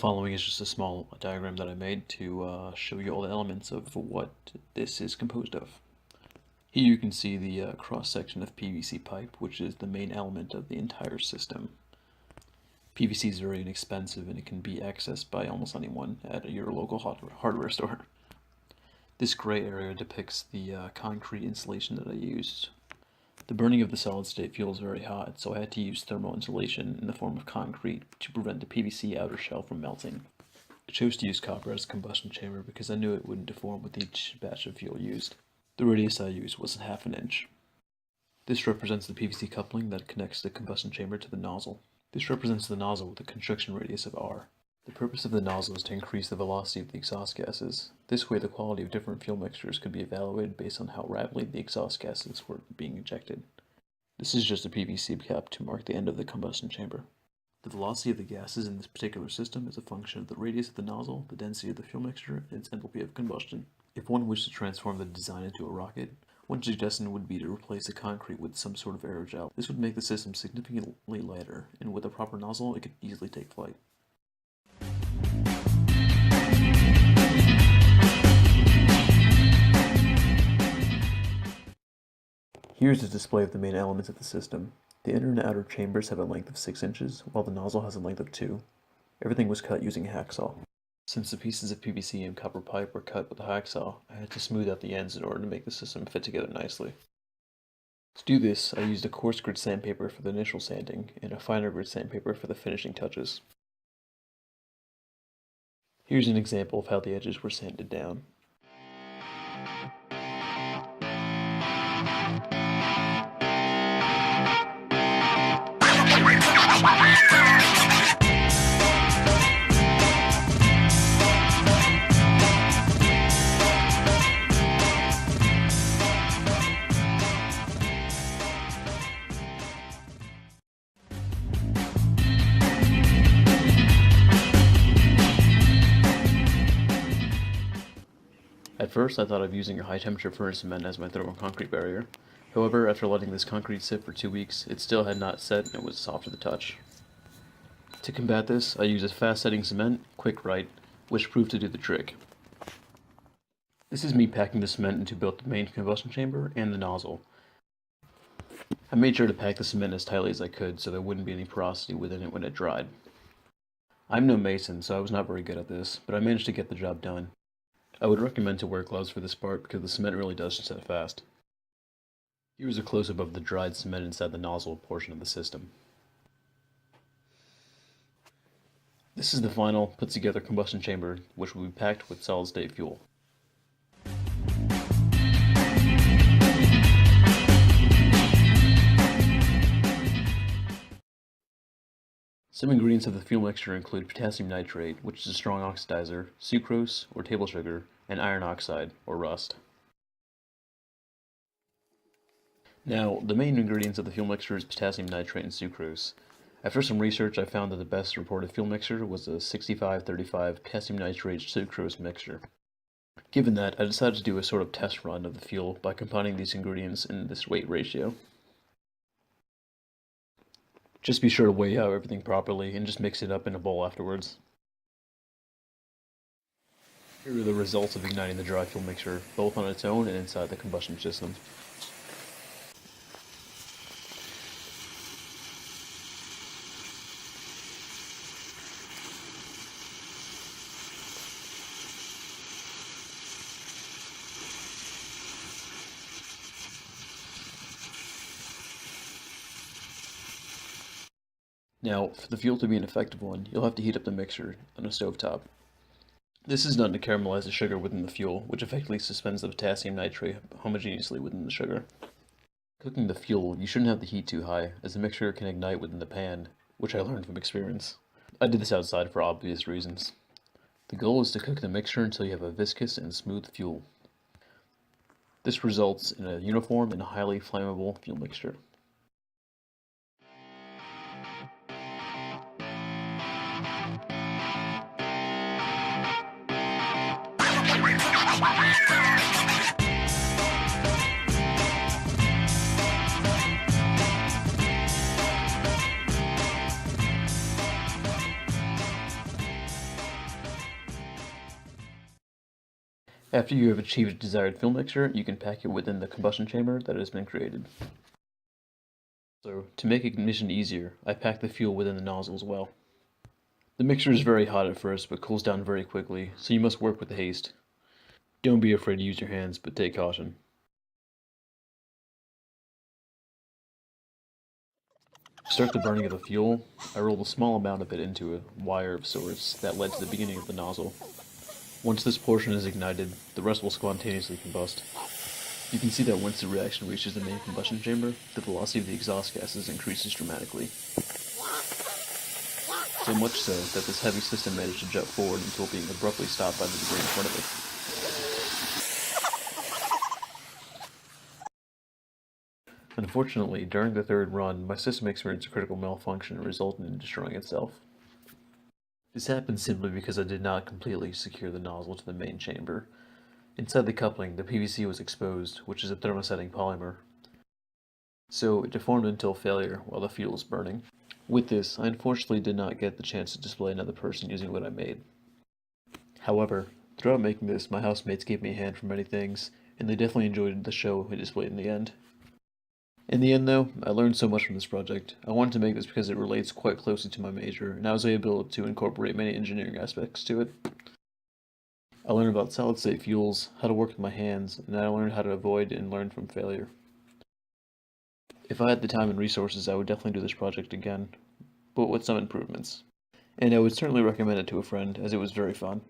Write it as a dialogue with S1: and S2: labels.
S1: following is just a small diagram that I made to show you all the elements of what this is composed of. Here you can see the cross-section of PVC pipe, which is the main element of the entire system. PVC is very inexpensive and it can be accessed by almost anyone at your local hardware store. This gray area depicts the concrete insulation that I used. The burning of the solid-state fuel is very hot, so I had to use thermal insulation in the form of concrete to prevent the PVC outer shell from melting. I chose to use copper as a combustion chamber because I knew it wouldn't deform with each batch of fuel used. The radius I used was 1/2 inch. This represents the PVC coupling that connects the combustion chamber to the nozzle. This represents the nozzle with a construction radius of R. The purpose of the nozzle is to increase the velocity of the exhaust gases. This way the quality of different fuel mixtures could be evaluated based on how rapidly the exhaust gases were being ejected. This is just a PVC cap to mark the end of the combustion chamber. The velocity of the gases in this particular system is a function of the radius of the nozzle, the density of the fuel mixture, and its enthalpy of combustion. If one wished to transform the design into a rocket, one suggestion would be to replace the concrete with some sort of aerogel. This would make the system significantly lighter, and with a proper nozzle, it could easily take flight. Here's a display of the main elements of the system. The inner and outer chambers have a length of 6 inches, while the nozzle has a length of 2. Everything was cut using a hacksaw. Since the pieces of PVC and copper pipe were cut with a hacksaw, I had to smooth out the ends in order to make the system fit together nicely. To do this, I used a coarse grit sandpaper for the initial sanding, and a finer grit sandpaper for the finishing touches. Here's an example of how the edges were sanded down. At first, I thought of using a high-temperature furnace cement as my thermoconcrete barrier. However, after letting this concrete sit for 2 weeks, it still had not set and it was soft to the touch. To combat this, I used a fast-setting cement, Quick Right, which proved to do the trick. This is me packing the cement into both the main combustion chamber and the nozzle. I made sure to pack the cement as tightly as I could so there wouldn't be any porosity within it when it dried. I'm no mason, so I was not very good at this, but I managed to get the job done. I would recommend to wear gloves for this part because the cement really does set fast. Here is a close-up of the dried cement inside the nozzle portion of the system. This is the final, put-together combustion chamber, which will be packed with solid-state fuel. Some ingredients of the fuel mixture include potassium nitrate, which is a strong oxidizer, sucrose, or table sugar, and iron oxide, or rust. Now, the main ingredients of the fuel mixture is potassium nitrate and sucrose. After some research, I found that the best reported fuel mixture was a 65-35 potassium nitrate sucrose mixture. Given that, I decided to do a sort of test run of the fuel by combining these ingredients in this weight ratio. Just be sure to weigh out everything properly and just mix it up in a bowl afterwards. Here are the results of igniting the dry fuel mixture, both on its own and inside the combustion system. Now, for the fuel to be an effective one, you'll have to heat up the mixture on a stovetop. This is done to caramelize the sugar within the fuel, which effectively suspends the potassium nitrate homogeneously within the sugar. Cooking the fuel, you shouldn't have the heat too high, as the mixture can ignite within the pan, which I learned from experience. I did this outside for obvious reasons. The goal is to cook the mixture until you have a viscous and smooth fuel. This results in a uniform and highly flammable fuel mixture. After you have achieved a desired fuel mixture, you can pack it within the combustion chamber that has been created. So, to make ignition easier, I pack the fuel within the nozzle as well. The mixture is very hot at first, but cools down very quickly, so you must work with haste. Don't be afraid to use your hands, but take caution. To start the burning of the fuel, I rolled a small amount of it into a wire of sorts that led to the beginning of the nozzle. Once this portion is ignited, the rest will spontaneously combust. You can see that once the reaction reaches the main combustion chamber, the velocity of the exhaust gases increases dramatically. So much so that this heavy system managed to jet forward until being abruptly stopped by the debris in front of it. Unfortunately, during the third run, my system experienced a critical malfunction and resulted in destroying itself. This happened simply because I did not completely secure the nozzle to the main chamber. Inside the coupling, the PVC was exposed, which is a thermosetting polymer. So it deformed until failure while the fuel was burning. With this, I unfortunately did not get the chance to display another person using what I made. However, throughout making this, my housemates gave me a hand for many things, and they definitely enjoyed the show I displayed in the end. In the end, though, I learned so much from this project. I wanted to make this because it relates quite closely to my major, and I was able to incorporate many engineering aspects to it. I learned about solid-state fuels, how to work with my hands, and I learned how to avoid and learn from failure. If I had the time and resources, I would definitely do this project again, but with some improvements. And I would certainly recommend it to a friend, as it was very fun.